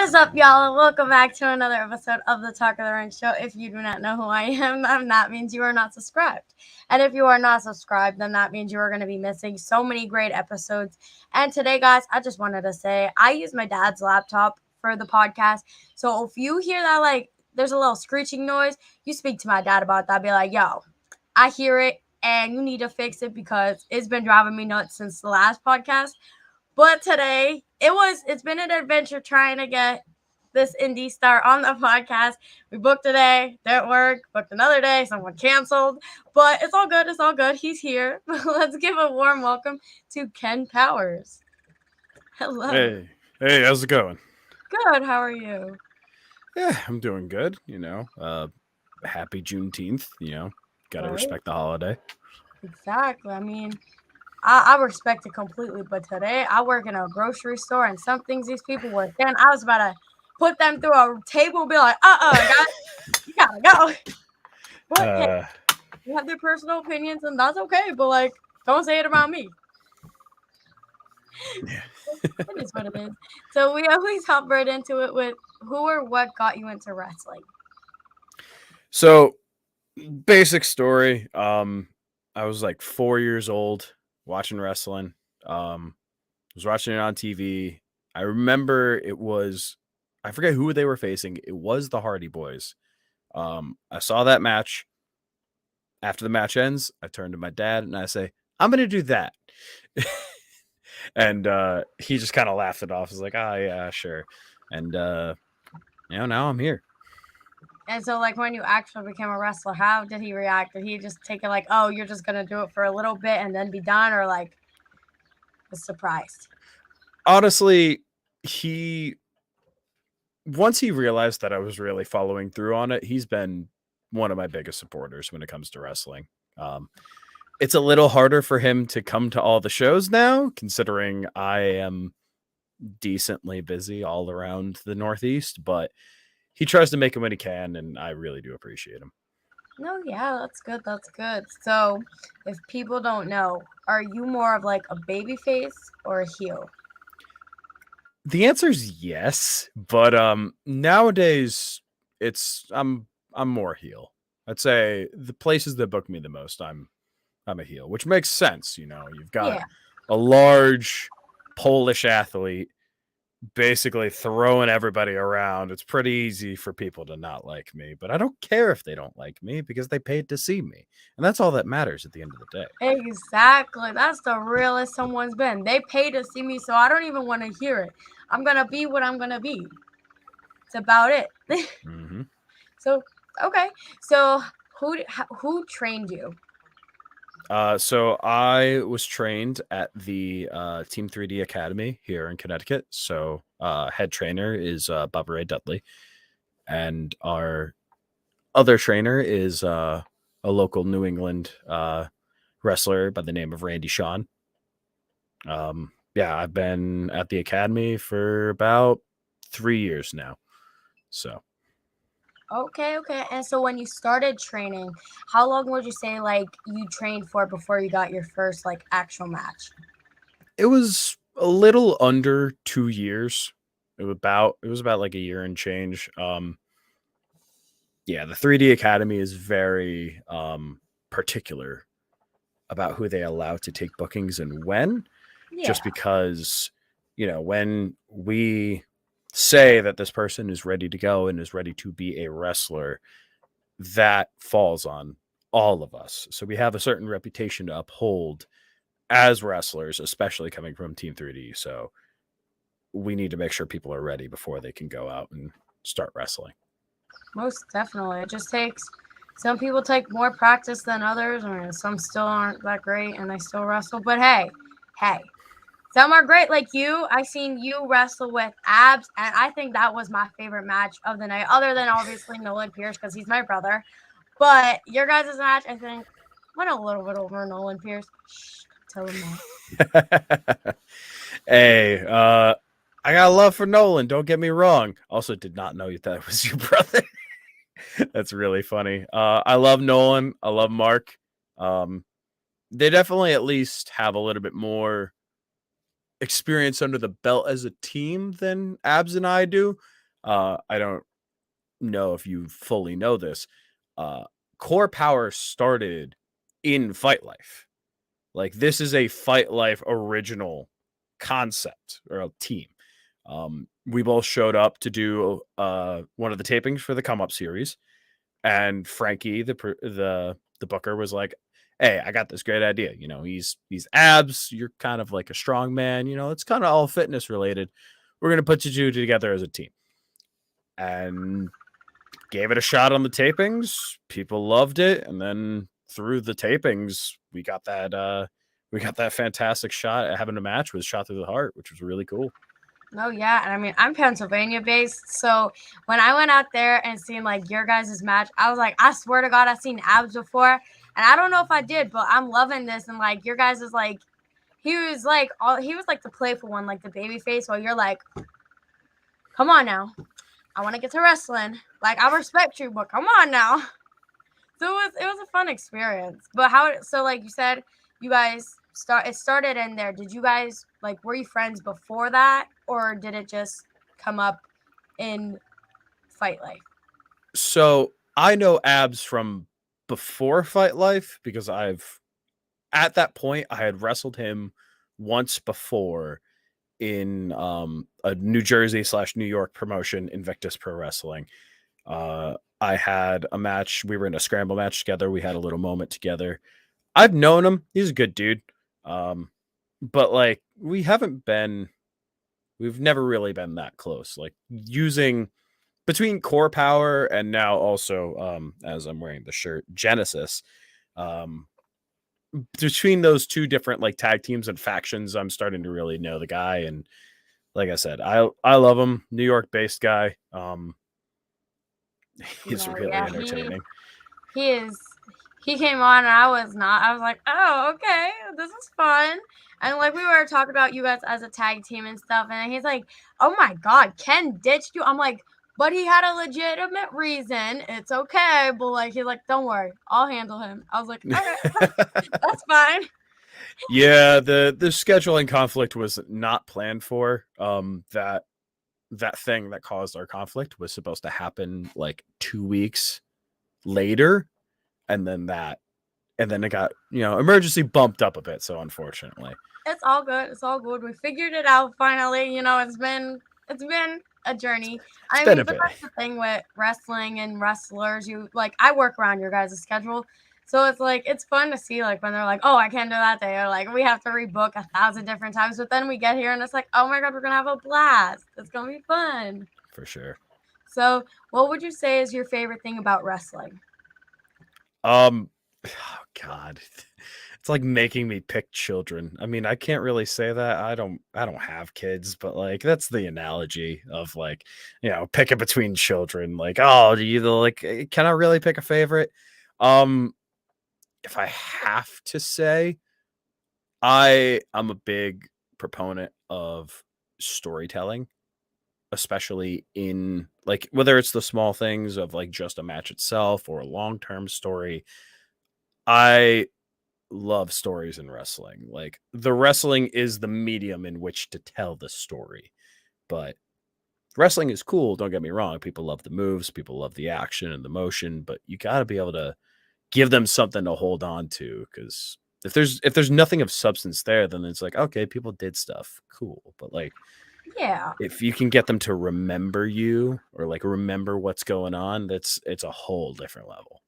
is up, y'all, and welcome back to another episode of the Talk of the Ring Show. If you do not know who I am, then that means you are not subscribed. And if you are not subscribed, then that means you are going to be missing so many great episodes. And today, guys, I just wanted to say I use my dad's laptop for the podcast. So if you hear that, like, there's a little screeching noise, you speak to my dad about that. Be like, yo, I hear it, and you need to fix it because it's been driving me nuts since the last podcast. But today, it's been an adventure trying to get this indie star on the podcast. We booked today, didn't work, booked another day, someone canceled. But it's all good, it's all good. He's here. Let's give a warm welcome to Ken Powers. Hello. Hey, how's it going? Good, how are you? Yeah, I'm doing good, happy Juneteenth, gotta Right? respect the holiday. Exactly. I mean, I respect it completely, but today I work in a grocery store, and some things these people were saying, I was about to put them through a table and be like, guys, you gotta go. But hey, they have their personal opinions, and that's okay, but like, don't say it about me. It is what it is. So we always hop right into it with who or what got you into wrestling? So, basic story, I was like 4 years old watching wrestling. Was watching it on TV. I remember I forget who they were facing. It was the Hardy Boys. I saw that match. After the match ends, I turn to my dad and I say, I'm going to do that. And he just kind of laughed it off. He's like, oh, yeah, sure. And, now I'm here. And so, like, when you actually became a wrestler, how did he react? Did he just take it like, oh, you're just going to do it for a little bit and then be done? Or, like, was surprised? Honestly, once he realized that I was really following through on it, he's been one of my biggest supporters when it comes to wrestling. It's a little harder for him to come to all the shows now, considering I am decently busy all around the Northeast, but he tries to make them when he can, and I really do appreciate him. No, yeah, that's good. That's good. So, if people don't know, are you more of like a baby face or a heel? The answer is yes, but nowadays I'm more heel. I'd say the places that book me the most, I'm a heel, which makes sense. You've got a large Polish athlete basically throwing everybody around. It's pretty easy for people to not like me, but I don't care if they don't like me because they paid to see me. And that's all that matters at the end of the day. Exactly. That's the realest someone's been. They pay to see me, so I don't even want to hear it. I'm going to be what I'm going to be. It's about it. Mm-hmm. So, okay. So, who trained you? So I was trained at the Team 3D Academy here in Connecticut. So head trainer is Bubba Ray Dudley, and our other trainer is a local New England wrestler by the name of Randy Shawn. I've been at the academy for about 3 years now. So. Okay. And so when you started training, how long would you say like you trained for before you got your first like actual match? It was a little under 2 years. It was about like a year and change. The 3D Academy is very particular about who they allow to take bookings and when. Yeah. Just because, when we say that this person is ready to go and is ready to be a wrestler, that falls on all of us. So we have a certain reputation to uphold as wrestlers, especially coming from Team 3D. So we need to make sure people are ready before they can go out and start wrestling. Most definitely. It just takes some people take more practice than others, and some still aren't that great and they still wrestle. But hey, some are great like you. I seen you wrestle with Abs, and I think that was my favorite match of the night, other than obviously Nolan Pierce because he's my brother. But your guys' match, I think, went a little bit over Nolan Pierce. Shh, tell him that. Hey, I got love for Nolan. Don't get me wrong. Also, did not know that was your brother. That's really funny. I love Nolan. I love Mark. They definitely at least have a little bit more experience under the belt as a team than Abs and I do. I don't know if you fully know this. Uh, Core Power started in Fight Life. Like this is a Fight Life original concept or a team. We both showed up to do one of the tapings for the Come Up series, and Frankie, the booker, was like, "Hey, I got this great idea. You know, he's abs. You're kind of like a strong man. You know, it's kind of all fitness related. We're gonna put you two together as a team." And gave it a shot on the tapings. People loved it, and then through the tapings, we got that fantastic shot at having a match with Shot Through the Heart, which was really cool. Oh yeah, and I mean I'm Pennsylvania based, so when I went out there and seen like your guys' match, I was like, I swear to God, I've seen abs before, and I don't know if I did, but I'm loving this. And like your guys is like, he was like the playful one, like the baby face, while you're like, come on now, I want to get to wrestling. Like I respect you, but come on now. So it was a fun experience. But like you said, you guys started in there. Did you guys like were you friends before that, or did it just come up in Fight Life? So I know Abs from before Fight Life because at that point I had wrestled him once before in a New Jersey / New York promotion, Invictus Pro Wrestling. I had a match. We were in a scramble match together. We had a little moment together. I've known him. He's a good dude. But like we've never really been that close. Like using between Core Power and now also as I'm wearing the shirt, Genesis. Between those two different like tag teams and factions, I'm starting to really know the guy. And like I said, I love him. New York based guy. He's really entertaining. He is. He came on and I was not. I was like, oh, okay, this is fun. And like we were talking about you guys as a tag team and stuff, and he's like, oh my God, Ken ditched you. I'm like, but he had a legitimate reason. It's okay. But like he's like, don't worry, I'll handle him. I was like, okay, that's fine. Yeah, the scheduling conflict was not planned for. That thing that caused our conflict was supposed to happen like 2 weeks later, and then it got, emergency bumped up a bit, so unfortunately. It's all good. It's all good. We figured it out finally. It's been a journey. But that's the thing with wrestling and wrestlers. I work around your guys' schedule. So it's like it's fun to see like when they're like, oh, I can't do that day, or like we have to rebook 1,000 different times. But then we get here and it's like, oh my God, we're gonna have a blast. It's gonna be fun. For sure. So what would you say is your favorite thing about wrestling? Oh God. It's like making me pick children. I mean, I can't really say that. I don't have kids, but like that's the analogy of like, picking between children. Like, oh, do you like can I really pick a favorite? If I have to say, I'm a big proponent of storytelling, especially in like whether it's the small things of like just a match itself or a long-term story. I love stories in wrestling. Like the wrestling is the medium in which to tell the story. But wrestling is cool, don't get me wrong. People love the moves, people love the action and the motion, but you got to be able to give them something to hold on to, because if there's nothing of substance there, then it's like, okay, people did stuff, cool, but like, yeah, if you can get them to remember you or like remember what's going on, it's a whole different level.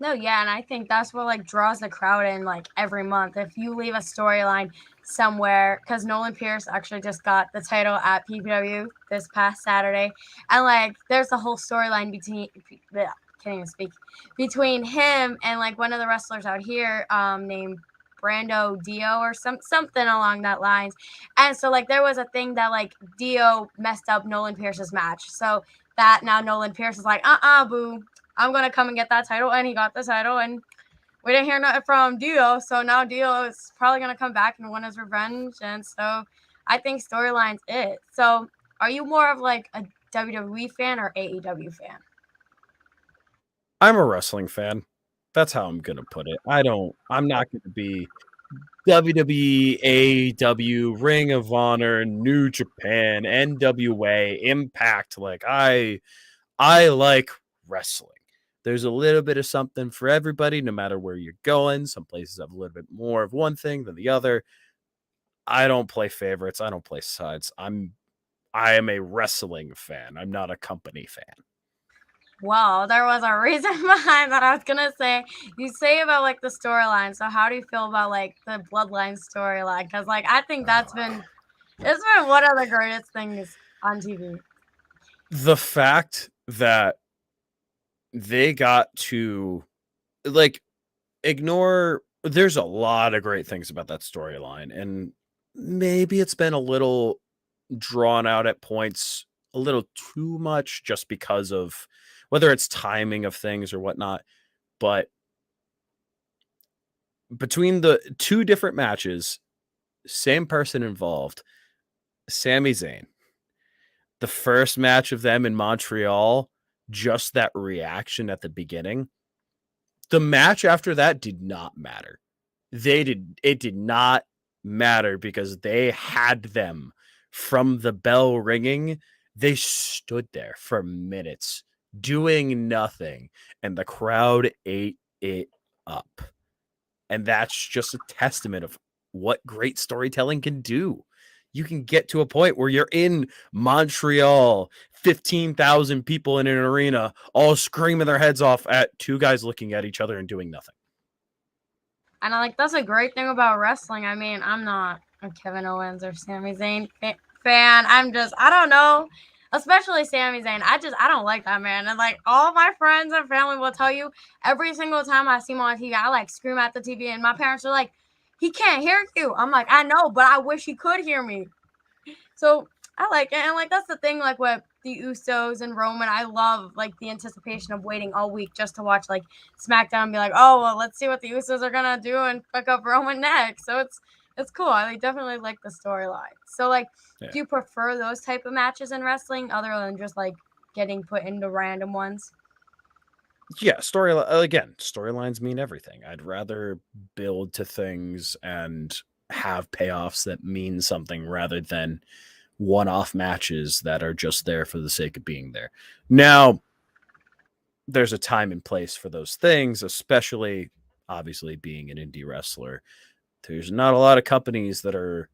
No, yeah, and I think that's what like draws the crowd in like every month. If you leave a storyline somewhere, because Nolan Pierce actually just got the title at PPW this past Saturday, and like there's a whole storyline can't even speak, between him and like one of the wrestlers out here named Brando Dio or something along that lines. And so like there was a thing that like Dio messed up Nolan Pierce's match, so that now Nolan Pierce is like, boo, I'm gonna come and get that title, and he got the title, and we didn't hear nothing from Dio, so now Dio is probably gonna come back and win his revenge. And so I think storylines it. So are you more of like a WWE fan or AEW fan? I'm a wrestling fan. That's how I'm gonna put it. I'm not gonna be WWE, AEW, Ring of Honor, New Japan, NWA, Impact. Like I like wrestling. There's a little bit of something for everybody, no matter where you're going. Some places have a little bit more of one thing than the other. I don't play favorites. I don't play sides. I am a wrestling fan. I'm not a company fan. Well, there was a reason behind that. I was gonna say, you say about like the storyline. So how do you feel about like the Bloodline storyline? Because like I think it's been one of the greatest things on TV. The fact that they got to like ignore, there's a lot of great things about that storyline, and maybe it's been a little drawn out at points, a little too much, just because of whether it's timing of things or whatnot. But between the two different matches, same person involved, Sami Zayn, the first match of them in Montreal, just that reaction at the beginning. The match after that did not matter. It did not matter because they had them from the bell ringing. They stood there for minutes doing nothing, and the crowd ate it up. And that's just a testament of what great storytelling can do. You can get to a point where you're in Montreal, 15,000 people in an arena, all screaming their heads off at two guys looking at each other and doing nothing. And that's a great thing about wrestling. I mean, I'm not a Kevin Owens or Sami Zayn fan. I don't know. Especially Sami Zayn. I don't like that man. And like all my friends and family will tell you, every single time I see him on TV, I like scream at the TV, and my parents are like, he can't hear you. I'm like, I know, but I wish he could hear me. So I like it. And like that's the thing, like with the Usos and Roman, I love like the anticipation of waiting all week just to watch like SmackDown and be like, oh well, let's see what the Usos are gonna do and pick up Roman next. So it's cool. I definitely like the storyline. So like, do you prefer those type of matches in wrestling other than just like getting put into random ones? Yeah, storylines mean everything. I'd rather build to things and have payoffs that mean something rather than one-off matches that are just there for the sake of being there. Now, there's a time and place for those things, especially obviously being an indie wrestler. There's not a lot of companies that are,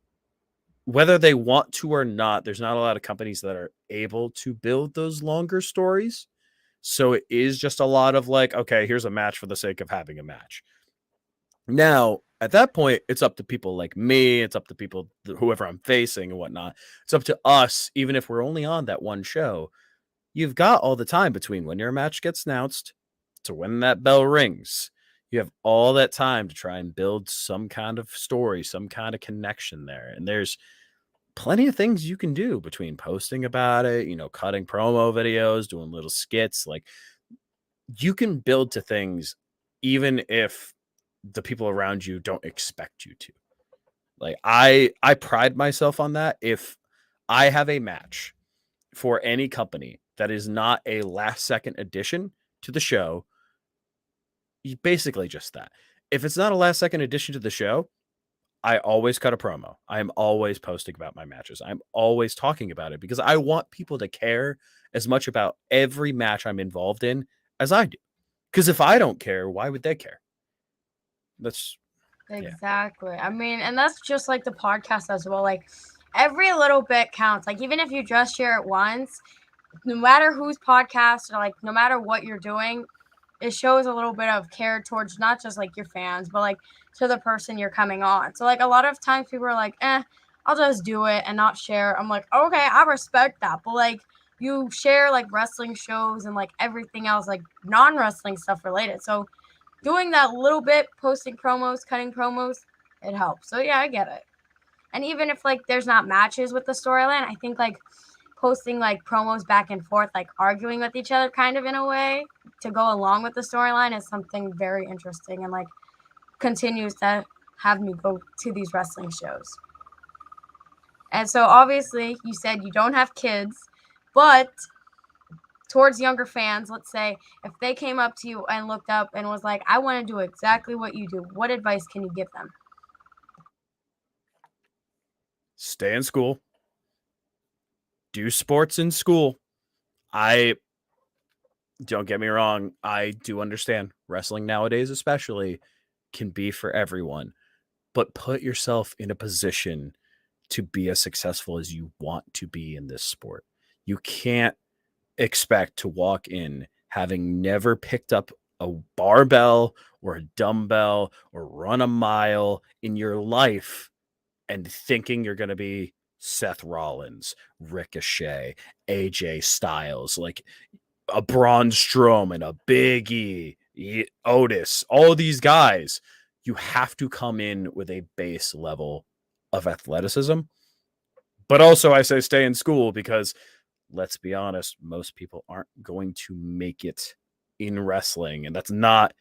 whether they want to or not, there's not a lot of companies that are able to build those longer stories. So it is just a lot of like, okay, here's a match for the sake of having a match. Now, at that point, it's up to people like me. It's up to people, whoever I'm facing and whatnot. It's up to us, even if we're only on that one show. You've got all the time between when your match gets announced to when that bell rings. You have all that time to try and build some kind of story, some kind of connection there. And there's plenty of things you can do between posting about it, cutting promo videos, doing little skits. Like you can build to things even if the people around you don't expect you to. Like I pride myself on that. If I have a match for any company that is not a last second addition to the show, basically just that. If it's not a last second addition to the show, I always cut a promo. I'm always posting about my matches. I'm always talking about it because I want people to care as much about every match I'm involved in as I do. Because if I don't care, why would they care? That's Exactly. I mean, and that's just like the podcast as well. Like every little bit counts. Like even if you just share it once, no matter whose podcast or like no matter what you're doing, it shows a little bit of care towards not just like your fans, but like to the person you're coming on. So like a lot of times people are like, I'll just do it and not share. I'm like, okay, I respect that. But like you share like wrestling shows and like everything else, like non-wrestling stuff related. So doing that little bit, posting promos, cutting promos, it helps. So yeah, I get it. And even if like there's not matches with the storyline, I think like posting like promos back and forth, like arguing with each other kind of in a way to go along with the storyline is something very interesting and like continues to have me go to these wrestling shows. And so obviously you said you don't have kids, but towards younger fans, let's say if they came up to you and looked up and was like, I want to do exactly what you do, what advice can you give them? stay in school, do sports in school. I don't get me wrong, I do understand wrestling nowadays, especially, can be for everyone, but put yourself in a position to be as successful as you want to be in this sport. You can't expect to walk in having never picked up a barbell or a dumbbell or run a mile in your life and thinking you're going to be Seth Rollins, Ricochet, AJ Styles, like a Braun Strowman, a Big Otis, all these guys. You have to come in with a base level of athleticism. But also, I say stay in school because let's be honest, most people aren't going to make it in wrestling. And that's not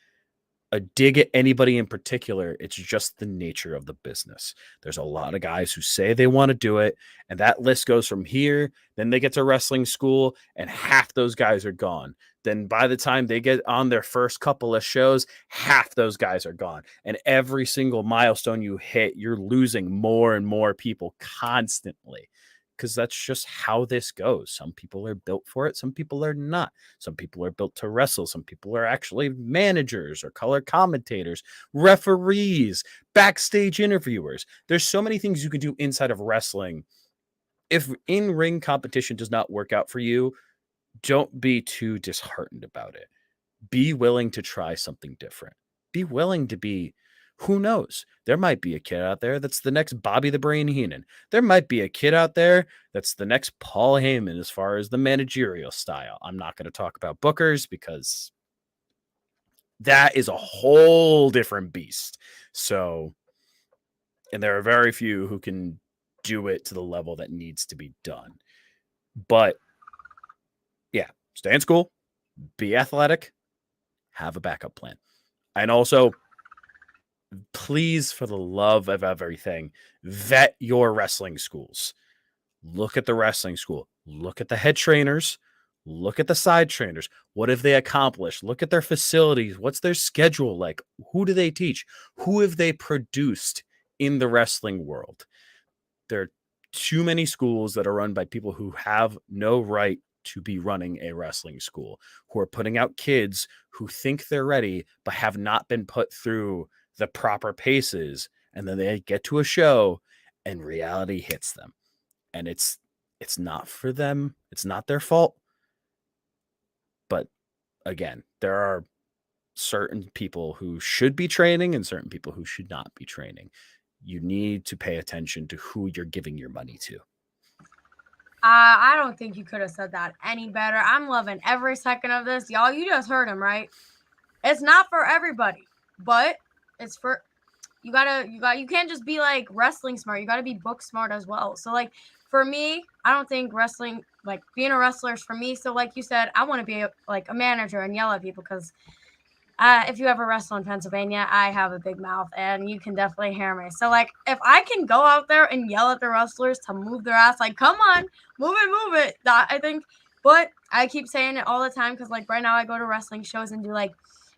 a dig at anybody in particular. It's just the nature of the business. There's a lot of guys who say they want to do it, and that list goes from here. Then they get to wrestling school, and half those guys are gone. Then by the time they get on their first couple of shows, half those guys are gone. And every single milestone you hit, you're losing more and more people constantly, because that's just how this goes. Some people are built for it. Some people are not. Some people are built to wrestle. Some people are actually managers or color commentators, referees, backstage interviewers. There's so many things you can do inside of wrestling. If in-ring competition does not work out for you, don't be too disheartened about it. Be willing to try something different. Be willing to be, who knows? There might be a kid out there that's the next Bobby the Brain Heenan. There might be a kid out there that's the next Paul Heyman as far as the managerial style. I'm not going to talk about bookers because that is a whole different beast. So, and there are very few who can do it to the level that needs to be done. But yeah, stay in school, be athletic, have a backup plan. And also, please, for the love of everything, vet your wrestling schools. Look at the wrestling school. Look at the head trainers. Look at the side trainers. What have they accomplished? Look at their facilities. What's their schedule like? Who do they teach? Who have they produced in the wrestling world? There are too many schools that are run by people who have no right to be running a wrestling school, who are putting out kids who think they're ready, but have not been put through the proper paces. And then they get to a show and reality hits them. And it's not for them. It's not their fault. But again, there are certain people who should be training and certain people who should not be training. You need to pay attention to who you're giving your money to. I don't think you could have said that any better. I'm loving every second of this. Y'all, you just heard him, right? It's not for everybody, but it's for you can't just be like wrestling smart. You gotta be book smart as well. So like for me, I don't think wrestling, like being a wrestler is for me. So like you said, I want to be like a manager and yell at people because if you ever wrestle in Pennsylvania, I have a big mouth and you can definitely hear me. So like if I can go out there and yell at the wrestlers to move their ass, like come on, move it. That I think, but I keep saying it all the time because like right now I go to wrestling shows and do like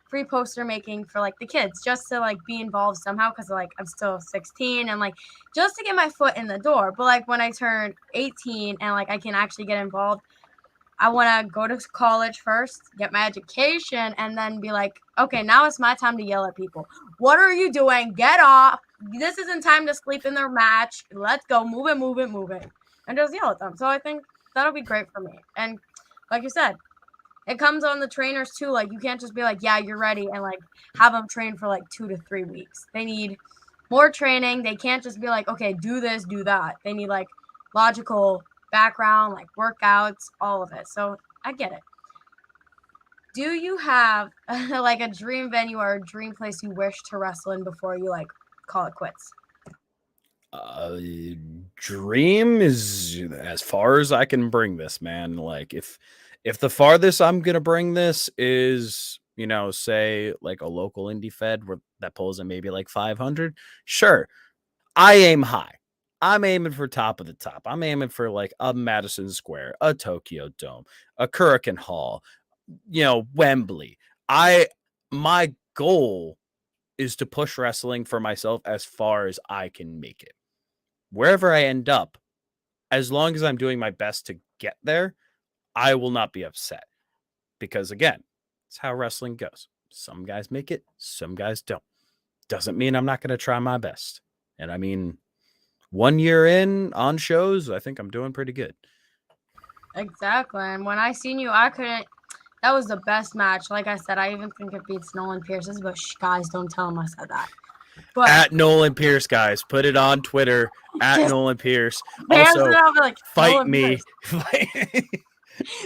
free poster making for like the kids just to like be involved somehow because like I'm still 16 and like just to get my foot in the door. But like when I turn 18 and like I can actually get involved, I want to go to college first, get my education, and then be like, okay, now it's my time to yell at people. What are you doing? Get off. This isn't time to sleep in their match. Let's go. Move it. And just yell at them. So I think that'll be great for me. And like you said, it comes on the trainers too. Like you can't just be like, yeah, you're ready, and like have them train for like 2 to 3 weeks. They need more training. They can't just be like, okay, do this, do that. They need like logical background, like workouts, all of it. So I get it. Do you have like a dream venue or a dream place you wish to wrestle in before you like call it quits? Dream is as far as I can bring this, man. Like if the farthest I'm gonna bring this is, say like a local indie fed where that pulls in maybe like 500, sure. I aim high. I'm aiming for top of the top. I'm aiming for like a Madison Square, a Tokyo Dome, a Hurricane Hall, Wembley. My goal is to push wrestling for myself as far as I can make it. wherever I end up, as long as I'm doing my best to get there, I will not be upset. Because again, it's how wrestling goes. Some guys make it, some guys don't. Doesn't mean I'm not going to try my best. And I mean, 1 year in on shows, I think I'm doing pretty good. Exactly. And when I seen you, I couldn't. That was the best match. Like I said, I even think it beats Nolan Pierce's, but guys, don't tell him I said that. But At Nolan Pierce, guys, put it on Twitter at Just- Nolan Pierce. fans Also, it out, be like, fight Nolan me. Pierce.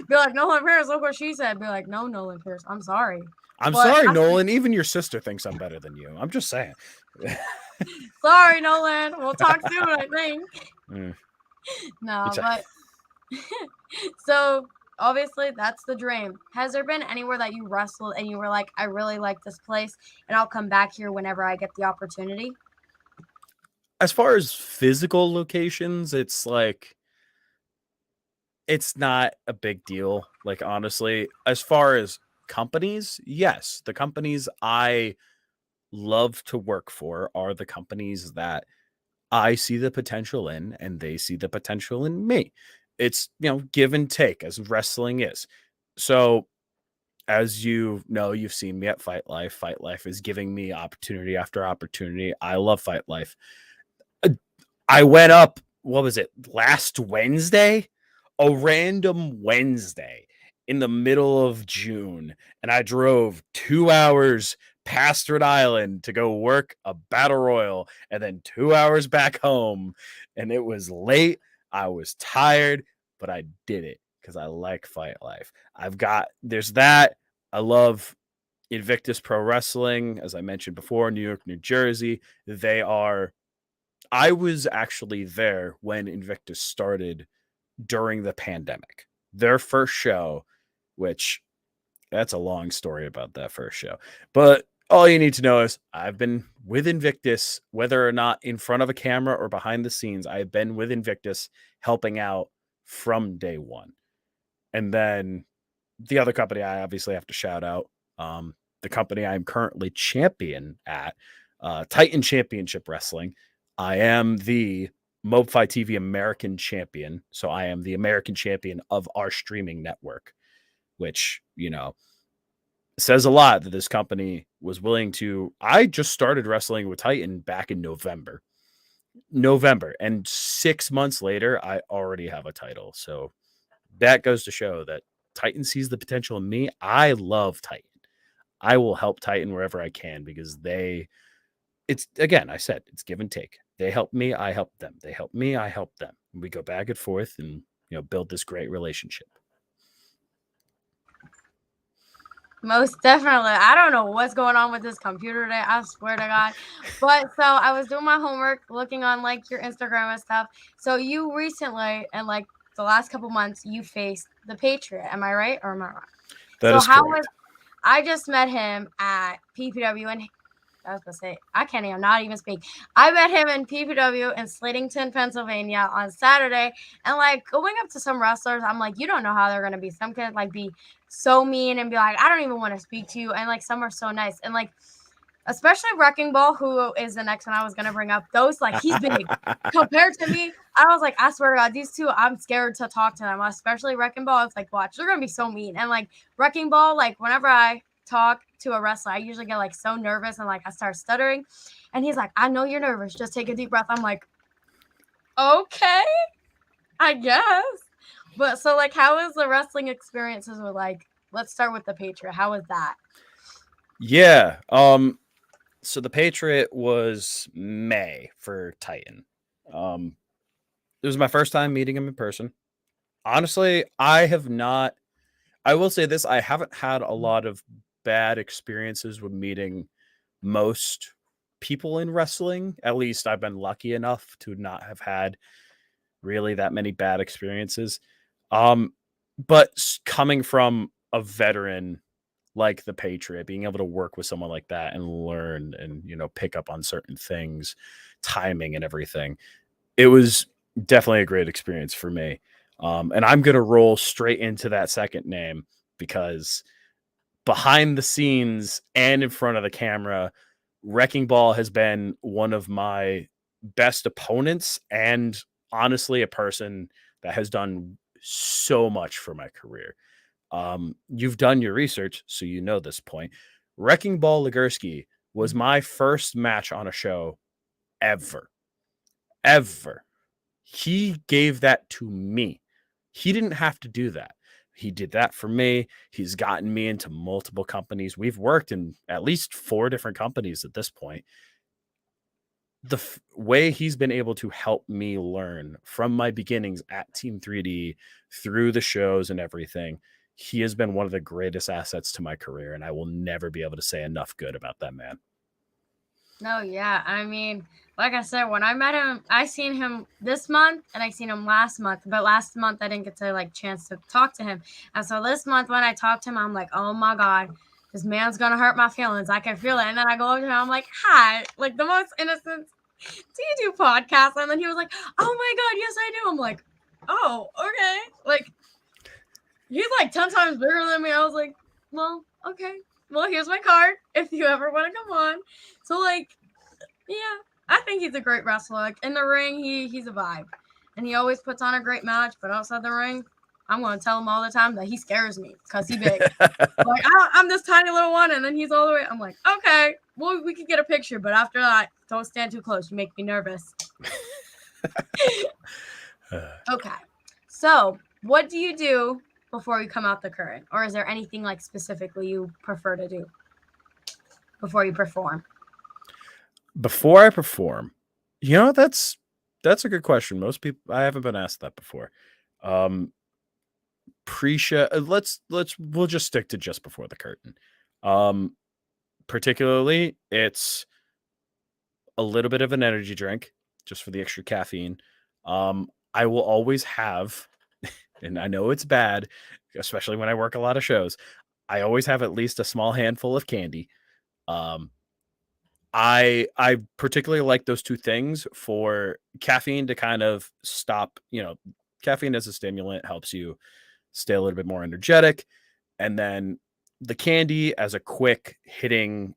Be like, Nolan Pierce, look what she said. Be like, no, Nolan Pierce, I'm sorry. I'm But sorry, I- Nolan. Even your sister thinks I'm better than you. I'm just saying. Sorry, Nolan. We'll talk soon, I think. Mm. No, It's a- but so obviously that's the dream. Has there been anywhere that you wrestled and you were like, I really like this place and I'll come back here whenever I get the opportunity? As far as physical locations, it's like it's not a big deal. Like honestly, as far as companies, yes, the companies I love to work for are the companies that I see the potential in and they see the potential in me. It's, give and take as wrestling is. So, as you know, you've seen me at Fight Life. Fight Life is giving me opportunity after opportunity. I love Fight Life. I went up, what was it, last Wednesday? A random Wednesday in the middle of June. And I drove 2 hours past Rhode Island to go work a battle royal and then 2 hours back home. And it was late. I was tired, but I did it because I like Fight Life. There's that. I love Invictus Pro Wrestling. As I mentioned before, New York, New Jersey. I was actually there when Invictus started during the pandemic. Their first show, which that's a long story about that first show. But all you need to know is I've been with Invictus, whether or not in front of a camera or behind the scenes, I've been with Invictus helping out from day one. And then the other company I obviously have to shout out, the company I'm currently champion at, Titan Championship Wrestling. I am the MoBFI TV American champion. So I am the American champion of our streaming network, which, says a lot that this company was willing to. I just started wrestling with Titan back in November. And 6 months later, I already have a title. So that goes to show that Titan sees the potential in me. I love Titan. I will help Titan wherever I can because it's again, I said, it's give and take. They help me, I help them. They help me, I help them. We go back and forth and, build this great relationship. Most definitely. I don't know what's going on with this computer today. I swear to God. But so I was doing my homework, looking on like your Instagram and stuff. So you recently, and like the last couple months, you faced the Patriot. Am I right or am I wrong? That is correct. I just met him at PPW and I was gonna say I can't even not even speak. I met him in PPW in Slatington, Pennsylvania on Saturday, and like going up to some wrestlers, I'm like, you don't know how they're gonna be. Some can like be so mean and be like, I don't even want to speak to you, and like some are so nice, and like especially Wrecking Ball, who is the next one I was gonna bring up. Those like he's big compared to me. I was like, I swear to God, these two, I'm scared to talk to them, especially Wrecking Ball. It's like, watch, they're gonna be so mean, and like Wrecking Ball, like whenever I talk to a wrestler, I usually get like so nervous and like I start stuttering. And he's like, I know you're nervous. Just take a deep breath. I'm like, okay, I guess. But so like, how is the wrestling experiences with like, let's start with the Patriot. How was that? Yeah. So the Patriot was May for Titan. It was my first time meeting him in person. Honestly, I will say this, I haven't had a lot of bad experiences with meeting most people in wrestling. At least I've been lucky enough to not have had really that many bad experiences. But coming from a veteran like the Patriot, being able to work with someone like that and learn and, pick up on certain things, timing and everything, it was definitely a great experience for me. And I'm going to roll straight into that second name because behind the scenes and in front of the camera, Wrecking Ball has been one of my best opponents, and honestly, a person that has done so much for my career. You've done your research, so you know this point. Wrecking Ball Legursky was my first match on a show ever. Ever. He gave that to me. He didn't have to do that. He did that for me. He's gotten me into multiple companies. We've worked in at least 4 different companies at this point. The way he's been able to help me learn from my beginnings at Team 3D through the shows and everything, he has been one of the greatest assets to my career, and I will never be able to say enough good about that man. No, yeah. I mean, like I said, when I met him, I seen him this month and I seen him last month. But last month I didn't get to like chance to talk to him. And so this month when I talked to him, I'm like, oh my God, this man's gonna hurt my feelings. I can feel it. And then I go over to him, I'm like, hi, like the most innocent. Do you do podcasts? And then he was like, oh my God, yes I do. I'm like, oh, okay. Like he's like 10 times bigger than me. I was like, well, okay. Well, here's my card if you ever want to come on. So, like, yeah, I think he's a great wrestler. Like, in the ring, he's a vibe. And he always puts on a great match, but outside the ring, I'm going to tell him all the time that he scares me because he's big. Like, I'm this tiny little one, and then he's all the way. I'm like, okay, well, we could get a picture, but after that, don't stand too close. You make me nervous. Okay. So, what do you do before you come out the curtain? Or is there anything like specifically you prefer to do before you perform? Before I perform, that's a good question. Most people, I haven't been asked that before. Pre-show, we'll just stick to just before the curtain. Particularly, it's a little bit of an energy drink just for the extra caffeine. I will always have, and I know it's bad, especially when I work a lot of shows, I always have at least a small handful of candy. I particularly like those two things for caffeine to kind of stop, caffeine as a stimulant helps you stay a little bit more energetic. And then the candy as a quick hitting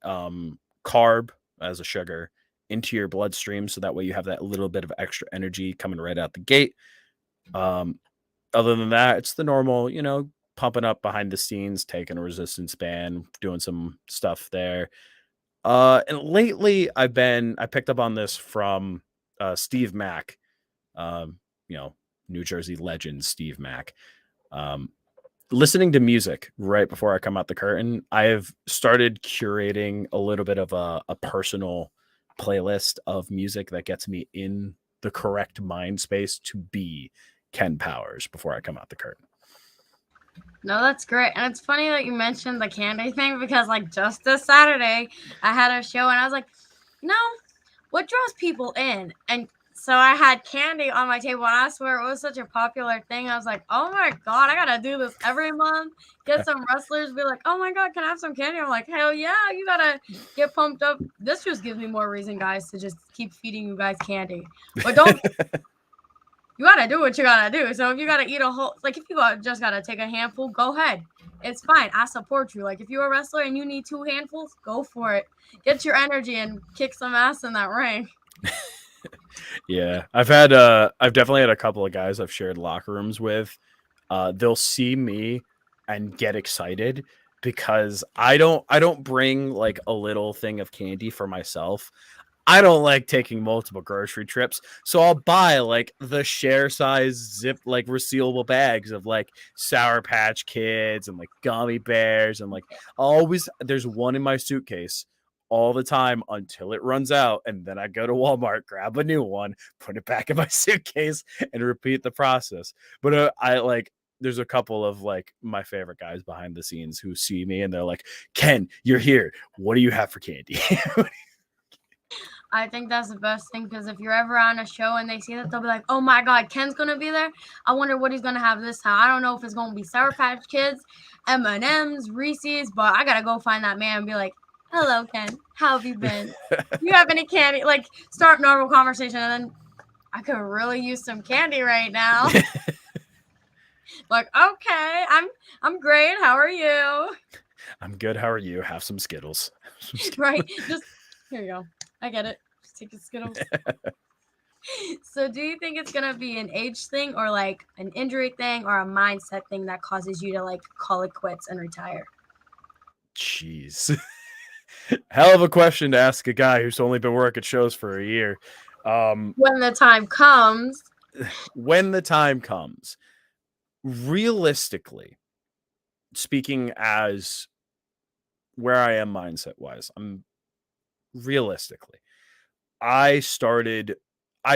carb as a sugar into your bloodstream. So that way you have that little bit of extra energy coming right out the gate. Other than that, it's the normal, pumping up behind the scenes, taking a resistance band, doing some stuff there. And lately I picked up on this from Steve Mack, New Jersey legend Steve Mack. Listening to music right before I come out the curtain, I have started curating a little bit of a personal playlist of music that gets me in the correct mind space to be Ken Powers before I come out the curtain. No, that's great. And it's funny that you mentioned the candy thing because, like, just this Saturday, I had a show and I was like, what draws people in? And so I had candy on my table and I swear it was such a popular thing. I was like, oh my God, I got to do this every month. Get some wrestlers, be like, oh my God, can I have some candy? I'm like, hell yeah, you got to get pumped up. This just gives me more reason, guys, to just keep feeding you guys candy. But don't. You gotta do what you gotta do. So if you gotta eat a whole, like if you just gotta take a handful, go ahead. It's fine. I support you. Like if you're a wrestler and you need 2 handfuls, go for it. Get your energy and kick some ass in that ring. Yeah, I've definitely had a couple of guys I've shared locker rooms with. They'll see me and get excited because I don't bring like a little thing of candy for myself. I don't like taking multiple grocery trips, so I'll buy like the share size zip like resealable bags of like Sour Patch Kids and like gummy bears and like there's one in my suitcase all the time until it runs out, and then I go to Walmart, grab a new one, put it back in my suitcase, and repeat the process. But there's a couple of like my favorite guys behind the scenes who see me and they're like, Ken, you're here. What do you have for candy? I think that's the best thing because if you're ever on a show and they see that, they'll be like, oh my God, Ken's going to be there. I wonder what he's going to have this time. I don't know if it's going to be Sour Patch Kids, M&M's, Reese's, but I got to go find that man and be like, hello, Ken. How have you been? Do you have any candy? Like, start normal conversation and then I could really use some candy right now. Like, okay, I'm great. How are you? I'm good. How are you? Have some Skittles. Right. Just, here you go. I get it. Just take a Skittles. So do you think it's gonna be an age thing or like an injury thing or a mindset thing that causes you to like call it quits and retire? Jeez. Hell of a question to ask a guy who's only been working shows for a year. When the time comes. When the time comes, realistically speaking, as where I am mindset wise, I'm realistically, I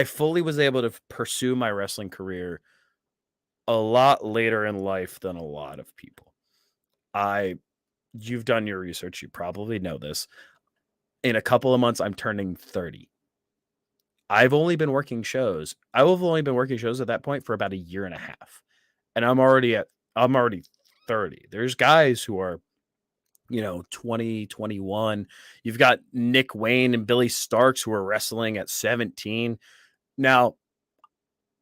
fully was able to pursue my wrestling career a lot later in life than a lot of people. I You've done your research, you probably know this. In a couple of months, I'm turning 30. I've only been working shows. I will have only been working shows at that point for about a year and a half. And I'm already 30. There's guys who are, 20, 21. You've got Nick Wayne and Billy Starks who are wrestling at 17. Now,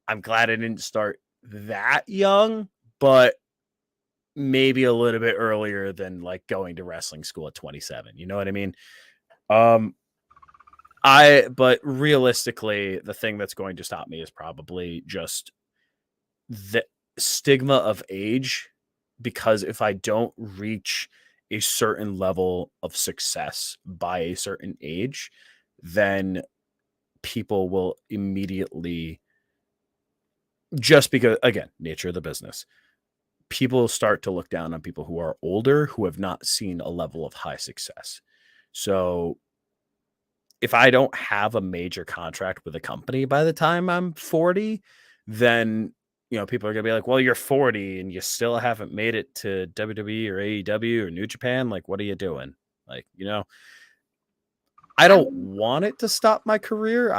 I'm glad I didn't start that young, but maybe a little bit earlier than like going to wrestling school at 27. You know what I mean? Um, but realistically, the thing that's going to stop me is probably just the stigma of age, because if I don't reach a certain level of success by a certain age, then people will immediately, just because, again, nature of the business, people start to look down on people who are older who have not seen a level of high success. So if I don't have a major contract with a company by the time I'm 40, then people are gonna be like, "Well, you're 40 and you still haven't made it to WWE or AEW or New Japan. Like, what are you doing?" Like, I I don't mean, want it to stop my career.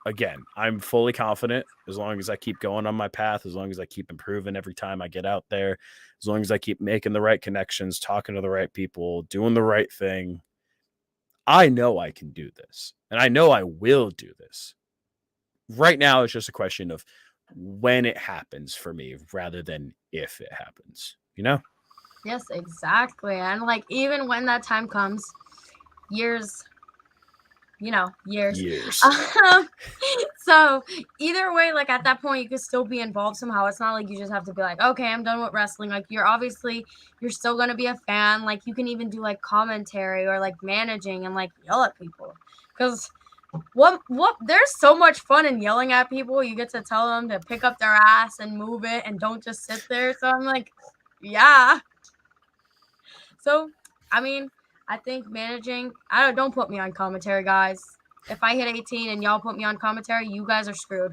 Again, I'm fully confident as long as I keep going on my path, as long as I keep improving every time I get out there, as long as I keep making the right connections, talking to the right people, doing the right thing. I know I can do this, and I know I will do this. Right now, it's just a question of when it happens for me rather than if it happens, yes, exactly. And like even when that time comes, years, years. Years. Um, so either way, like at that point, you could still be involved somehow. It's not like you just have to be like, okay, I'm done with wrestling. Like you're still gonna be a fan. Like you can even do like commentary or like managing and like yell at people. Because there's so much fun in yelling at people. You get to tell them to pick up their ass and move it and don't just sit there. So I'm like, yeah. So I mean, I think managing. Don't put me on commentary, guys. If I hit 18 and y'all put me on commentary, you guys are screwed.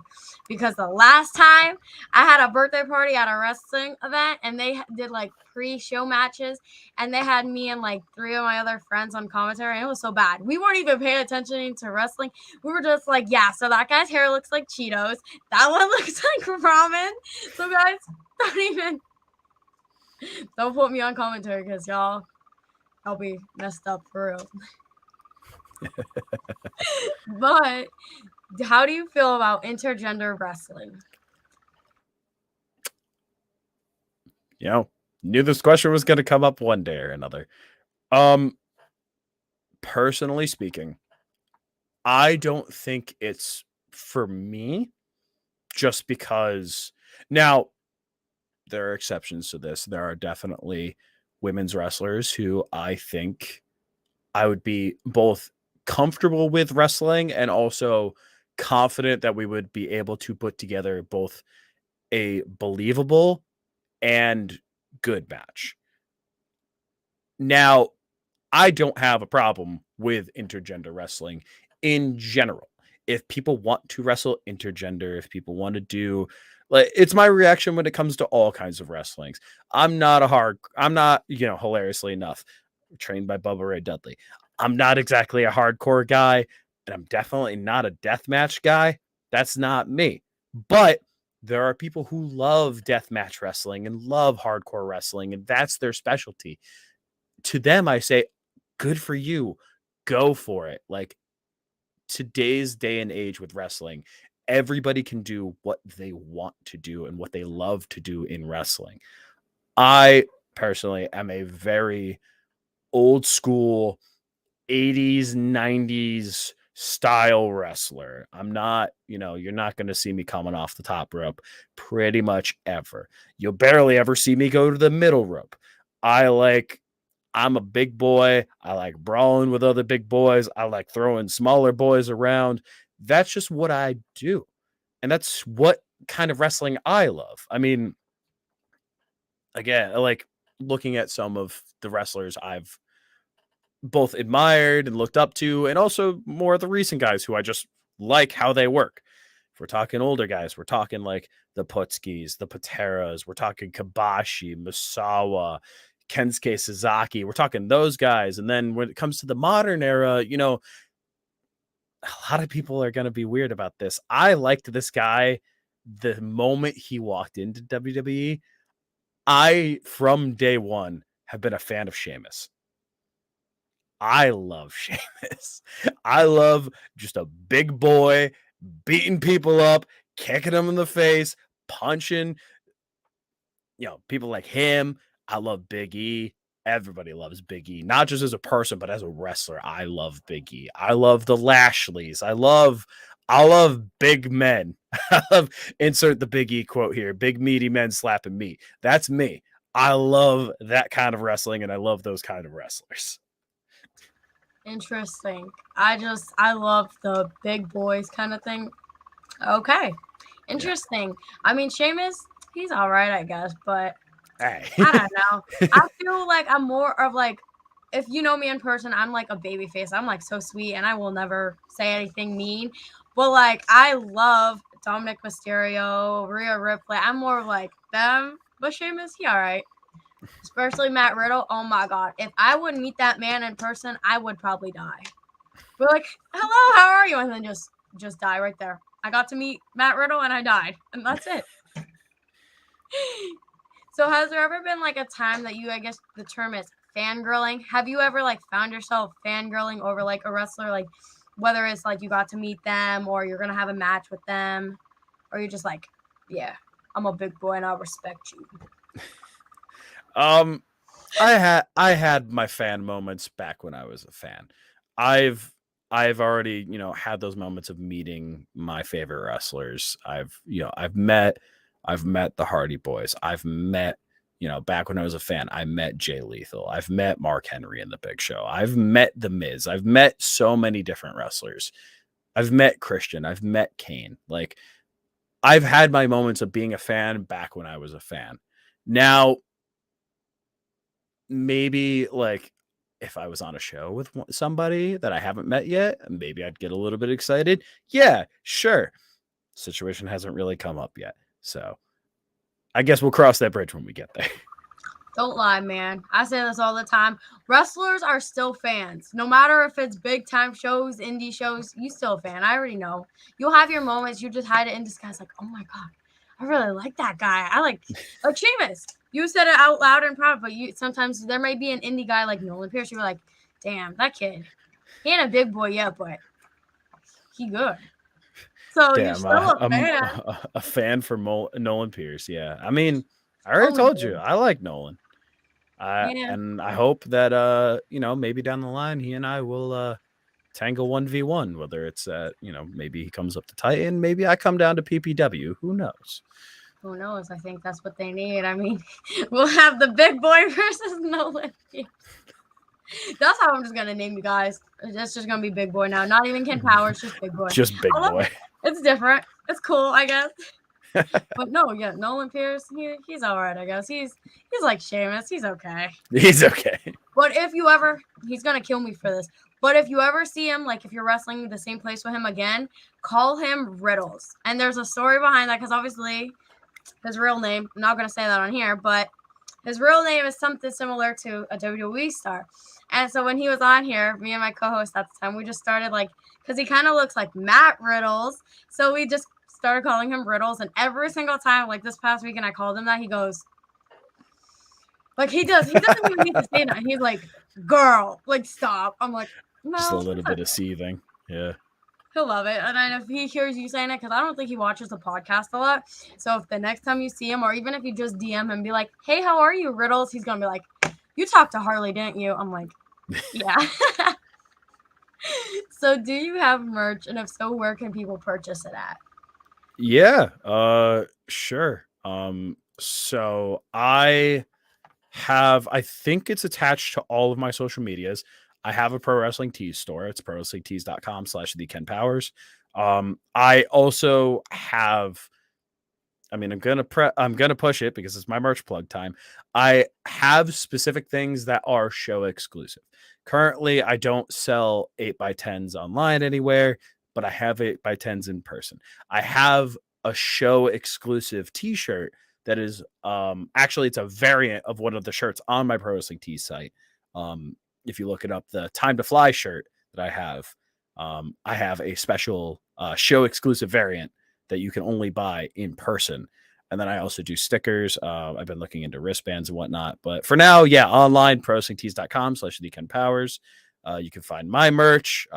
Because the last time I had a birthday party at a wrestling event and they did like pre-show matches and they had me and like three of my other friends on commentary and it was so bad. We weren't even paying attention to wrestling. We were just like, yeah, so that guy's hair looks like Cheetos. That one looks like ramen. So guys, don't put me on commentary because I'll be messed up for real. But how do you feel about intergender wrestling? Knew this question was going to come up one day or another. Personally speaking, I don't think it's for me, just because now there are exceptions to this. There are definitely women's wrestlers who I think I would be both comfortable with wrestling and also confident that we would be able to put together both a believable and good match. Now, I don't have a problem with intergender wrestling in general. If people want to wrestle intergender, if people want to do, like, it's my reaction when it comes to all kinds of wrestlings. I'm not, hilariously enough, trained by Bubba Ray Dudley. I'm not exactly a hardcore guy, and I'm definitely not a deathmatch guy. That's not me. But there are people who love deathmatch wrestling and love hardcore wrestling, and that's their specialty. To them, I say, good for you. Go for it. Like, today's day and age with wrestling, everybody can do what they want to do and what they love to do in wrestling. I personally am a very old school 80s, 90s style wrestler. I'm not, you're not going to see me coming off the top rope pretty much ever. You'll barely ever see me go to the middle rope. I'm a big boy. I like brawling with other big boys. I like throwing smaller boys around. That's just what I do. And that's what kind of wrestling I love. I mean, again, like looking at some of the wrestlers I've both admired and looked up to, and also more of the recent guys who I just like how they work. If we're talking older guys, we're talking like the Putskis, the Pateras, we're talking Kabashi, Misawa, Kensuke Sasaki. We're talking those guys. And then when it comes to the modern era, a lot of people are going to be weird about this. I liked this guy the moment he walked into WWE. I, from day one, have been a fan of Sheamus. I love Sheamus. I love just a big boy beating people up, kicking them in the face, punching, people like him. I love Big E. Everybody loves Big E, not just as a person, but as a wrestler. I love Big E. I love the Lashleys. I love big men. I love, insert the Big E quote here, big meaty men slapping meat. That's me. I love that kind of wrestling, and I love those kind of wrestlers. Interesting. I love the big boys kind of thing. Okay. Interesting. Yeah. I mean, Sheamus, he's all right, I guess, but hey. I don't know. I feel like I'm more of like, if you know me in person, I'm like a baby face. I'm like so sweet and I will never say anything mean. But like, I love Dominic Mysterio, Rhea Ripley. I'm more of like them. But Sheamus, he all right. Especially Matt Riddle. Oh my God. If I would meet that man in person, I would probably die. We're like, hello, how are you? And then just die right there. I got to meet Matt Riddle and I died. And that's it. So has there ever been like a time that you, I guess the term is fangirling? Have you ever like found yourself fangirling over like a wrestler? Like whether it's like you got to meet them or you're going to have a match with them, or you're just like, yeah, I'm a big boy and I respect you. I had my fan moments back when I was a fan. I've already, had those moments of meeting my favorite wrestlers. I've met the Hardy Boys. I've met, back when I was a fan, I met Jay Lethal. I've met Mark Henry in the Big Show. I've met The Miz. I've met so many different wrestlers. I've met Christian. I've met Kane. Like, I've had my moments of being a fan back when I was a fan. Now, maybe like if I was on a show with somebody that I haven't met yet, maybe I'd get a little bit excited. Yeah, sure. Situation hasn't really come up yet. So I guess we'll cross that bridge when we get there. Don't lie, man. I say this all the time. Wrestlers are still fans. No matter if it's big time shows, indie shows, you still a fan. I already know. You'll have your moments. You just hide it in disguise like, oh my God, I really like that guy. I like Sheamus. You said it out loud and proud, but sometimes there may be an indie guy like Nolan Pierce. You're like, damn, that kid. He ain't a big boy yet, but he good. So damn, you're still a fan. A fan for Nolan Pierce, yeah. I mean, I already told you, I like Nolan. And I hope that, maybe down the line, he and I will tangle 1v1, whether it's, maybe he comes up to Titan, maybe I come down to PPW. Who knows? Who knows? I think that's what they need. I mean, we'll have the big boy versus Nolan Pierce. That's how I'm just going to name you guys. It's just going to be big boy now. Not even Ken Powers, just big boy. Just big boy. It's different. It's cool, I guess. But no, yeah, Nolan Pierce, he's all right, I guess. He's like Sheamus. He's okay. He's okay. But if you ever, he's going to kill me for this. But if you ever see him, like if you're wrestling the same place with him again, call him Riddles. And there's a story behind that because obviously his real name, I'm not going to say that on here, but his real name is something similar to a WWE star. And so when he was on here, me and my co-host at the time, we just started like, because he kind of looks like Matt Riddles. So we just started calling him Riddles. And every single time, like this past weekend, I called him that, he goes, like he doesn't even need to say that. He's like, girl, like stop. I'm like, no. Just a little bit of seething. Yeah. He'll love it. And then if he hears you saying it, because I don't think he watches the podcast a lot. So if the next time you see him, or even if you just DM him and be like, hey, how are you, Riddles? He's going to be like, you talked to Harley, didn't you? I'm like, yeah. So do you have merch? And if so, where can people purchase it at? Yeah, sure. So I think it's attached to all of my social medias. I have a pro wrestling tees store. It's prowrestlingtees.com/the Ken Powers. I also have, I mean, I'm gonna push it because it's my merch plug time. I have specific things that are show exclusive. Currently, I don't sell 8x10s online anywhere, but I have 8x10s in person. I have a show exclusive t-shirt that is actually it's a variant of one of the shirts on my Pro Wrestling Tees site. If you look it up, the Time to Fly shirt that I have a special show exclusive variant that you can only buy in person. And then I also do stickers. I've been looking into wristbands and whatnot. But for now, yeah, online, prowrestlingtees.com/the Ken Powers. You can find my merch,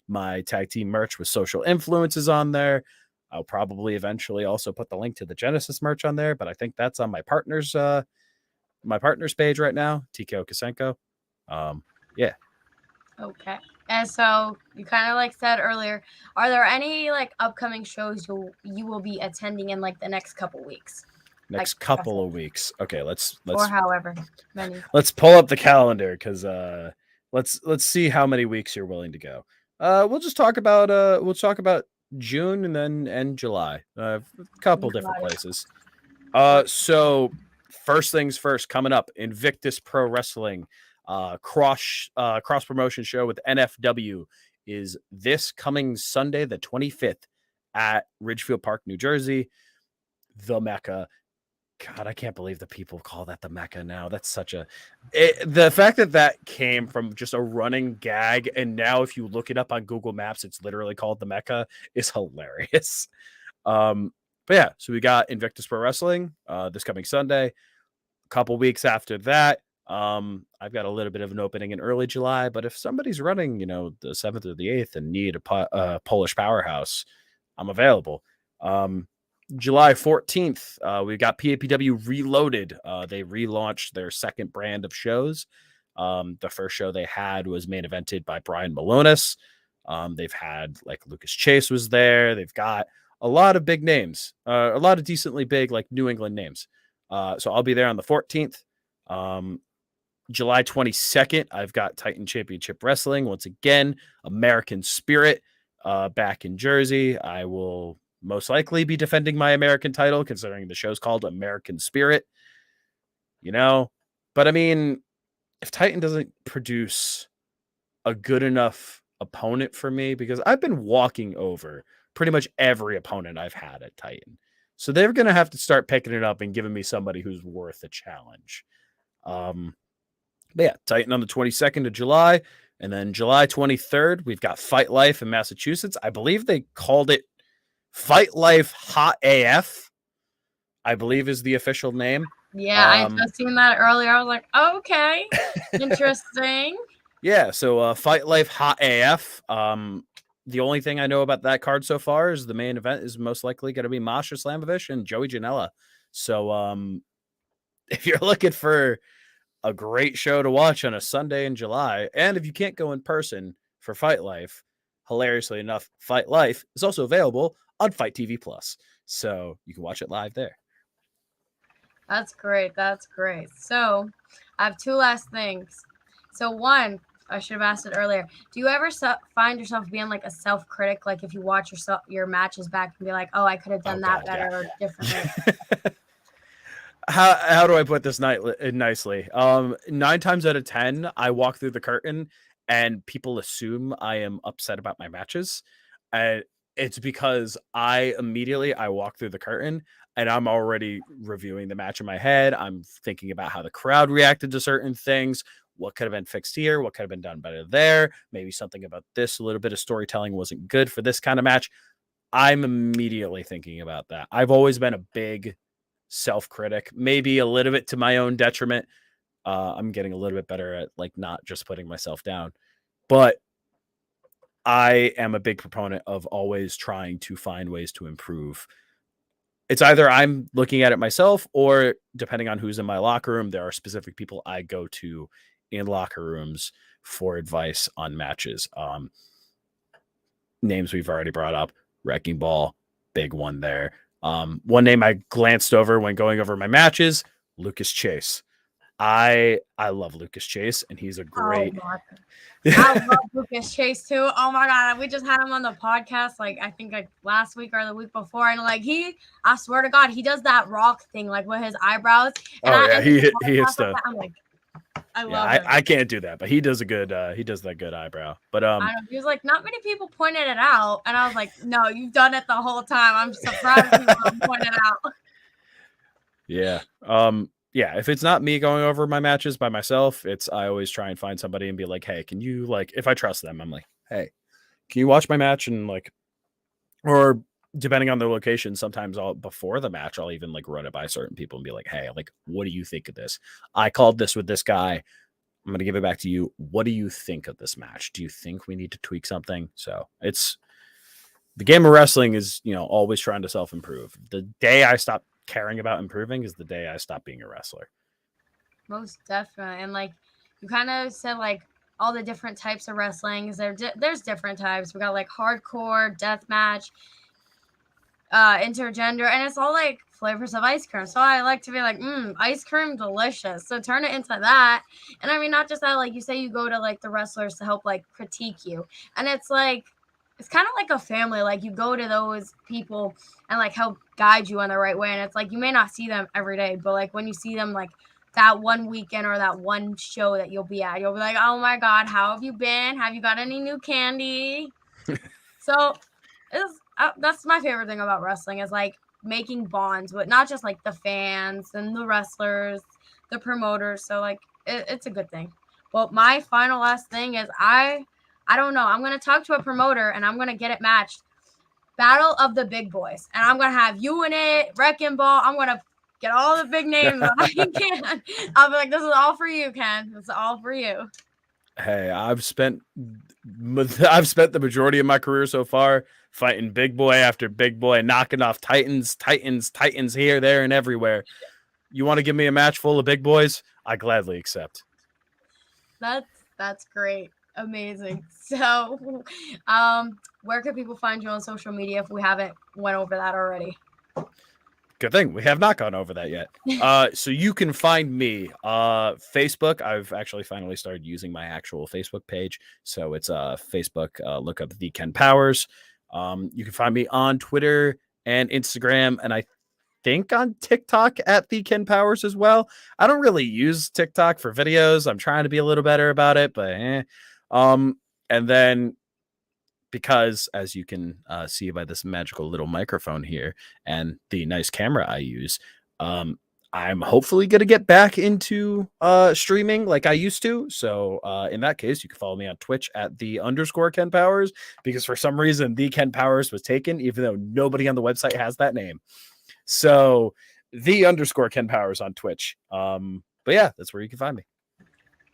my tag team merch with social influences on there. I'll probably eventually also put the link to the Genesis merch on there, but I think that's on my partner's page right now, TKO Kosenko. Yeah. Okay. And so you kind of like said earlier, are there any like upcoming shows you will be attending in like the next couple weeks? Next couple of weeks. Okay, let's or however many. let's pull up the calendar because let's see how many weeks you're willing to go. We'll talk about June and then end July. A couple different places. So first things first, coming up, Invictus Pro Wrestling cross promotion show with NFW is this coming Sunday, the 25th at Ridgefield Park, New Jersey, the Mecca. God, I can't believe that people call that the Mecca now. That's such the fact that came from just a running gag. And now if you look it up on Google Maps, it's literally called the Mecca is hilarious. But yeah, so we got Invictus Pro Wrestling this coming Sunday. A couple weeks after that, I've got a little bit of an opening in early July, but if somebody's running, the 7th or the 8th and need a Polish powerhouse, I'm available. July 14th, we've got PAPW Reloaded. They relaunched their second brand of shows. The first show they had was main evented by Brian Malonis. They've had like Lucas Chase was there. They've got a lot of big names, a lot of decently big like New England names. So I'll be there on the 14th. July 22nd, I've got Titan Championship Wrestling. Once again, American Spirit back in Jersey. I will most likely be defending my American title, considering the show's called American Spirit. But I mean, if Titan doesn't produce a good enough opponent for me, because I've been walking over pretty much every opponent I've had at Titan. So they're going to have to start picking it up and giving me somebody who's worth a challenge. But yeah, Titan on the 22nd of July. And then July 23rd, we've got Fight Life in Massachusetts. I believe they called it Fight Life Hot AF, I believe is the official name. Yeah, I've just seen that earlier. I was like, okay, interesting. Yeah, so Fight Life Hot AF. The only thing I know about that card so far is the main event is most likely going to be Masha Slamovich and Joey Janela. So if you're looking for a great show to watch on a Sunday in July, and if you can't go in person for Fight Life, hilariously enough, Fight Life is also available on Fight TV Plus, so you can watch it live there. That's great. That's great. So I have two last things. So one, I should have asked it earlier. Do you ever find yourself being like a self-critic? Like if you watch your matches back and be like, oh, I could have done that better or differently. How do I put this nicely? 9 times out of 10, I walk through the curtain and people assume I am upset about my matches. And it's because I walk through the curtain and I'm already reviewing the match in my head. I'm thinking about how the crowd reacted to certain things. What could have been fixed here? What could have been done better there? Maybe something about this, a little bit of storytelling wasn't good for this kind of match. I'm immediately thinking about that. I've always been a big self-critic, maybe a little bit to my own detriment. I'm getting a little bit better at like not just putting myself down, but I am a big proponent of always trying to find ways to improve. It's either I'm looking at it myself or depending on who's in my locker room, there are specific people I go to in locker rooms for advice on matches. Names we've already brought up: Wrecking Ball, big one there. One name I glanced over when going over my matches: Lucas Chase. I love Lucas Chase, and he's a great. I love Lucas Chase too. Oh my god, we just had him on the podcast like I think like last week or the week before, and like I swear to God, he does that rock thing like with his eyebrows. And he hits the. I'm like, I love him. I can't do that, but he does that good eyebrow. But he was like, not many people pointed it out, and I was like, no, you've done it the whole time. I'm surprised people don't point it out. Yeah. Yeah, if it's not me going over my matches by myself, I always try and find somebody and be like, hey, can you, like, if I trust them, I'm like, hey, can you watch my match? And like, or depending on the location, sometimes before the match, I'll even like run it by certain people and be like, hey, like, what do you think of this? I called this with this guy. I'm going to give it back to you. What do you think of this match? Do you think we need to tweak something? So it's the game of wrestling is, always trying to self-improve. The day I stop caring about improving is the day I stop being a wrestler. Most definitely. And like you kind of said, like all the different types of wrestlings, there's different types. We got like hardcore, deathmatch, intergender, and it's all like flavors of ice cream. So I like to be like, ice cream delicious. So turn it into that. And I mean, not just that, like you say, you go to like the wrestlers to help like critique you, and it's like it's kind of like a family. Like you go to those people and like help guide you on the right way. And it's like you may not see them every day, but like when you see them like that one weekend or that one show that you'll be at, you'll be like, oh my God, how have you been? Have you got any new candy? So that's my favorite thing about wrestling is like making bonds, but not just like the fans and the wrestlers, the promoters. So like it's a good thing. Well, my final last thing is I don't know. I'm going to talk to a promoter and I'm going to get it matched. Battle of the Big Boys. And I'm going to have you in it, Wrecking Ball. I'm going to get all the big names that I can. I'll be like, this is all for you, Ken. This is all for you. Hey, I've spent the majority of my career so far fighting big boy after big boy, knocking off titans here, there, and everywhere. You want to give me a match full of big boys? I gladly accept. That's great. Amazing. So, where can people find you on social media if we haven't went over that already? Good thing we have not gone over that yet. So you can find me Facebook. I've actually finally started using my actual Facebook page. So it's Facebook. Look up The Ken Powers. You can find me on Twitter and Instagram, and I think on TikTok at The Ken Powers as well. I don't really use TikTok for videos. I'm trying to be a little better about it, but and then because as you can see by this magical little microphone here and the nice camera I use, I'm hopefully going to get back into streaming like I used to. So in that case, you can follow me on Twitch at _Ken Powers, because for some reason the Ken Powers was taken, even though nobody on the website has that name. So the _Ken Powers on Twitch. But yeah, that's where you can find me.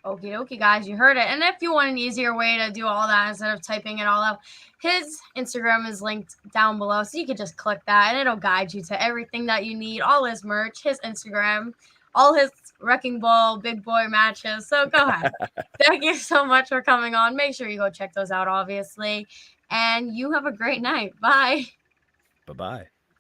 Okie dokie, guys, you heard it. And if you want an easier way to do all that instead of typing it all out, his Instagram is linked down below. So you can just click that and it'll guide you to everything that you need, all his merch, his Instagram, all his Wrecking Ball, big boy matches. So go ahead. Thank you so much for coming on. Make sure you go check those out, obviously. And you have a great night. Bye. Bye-bye.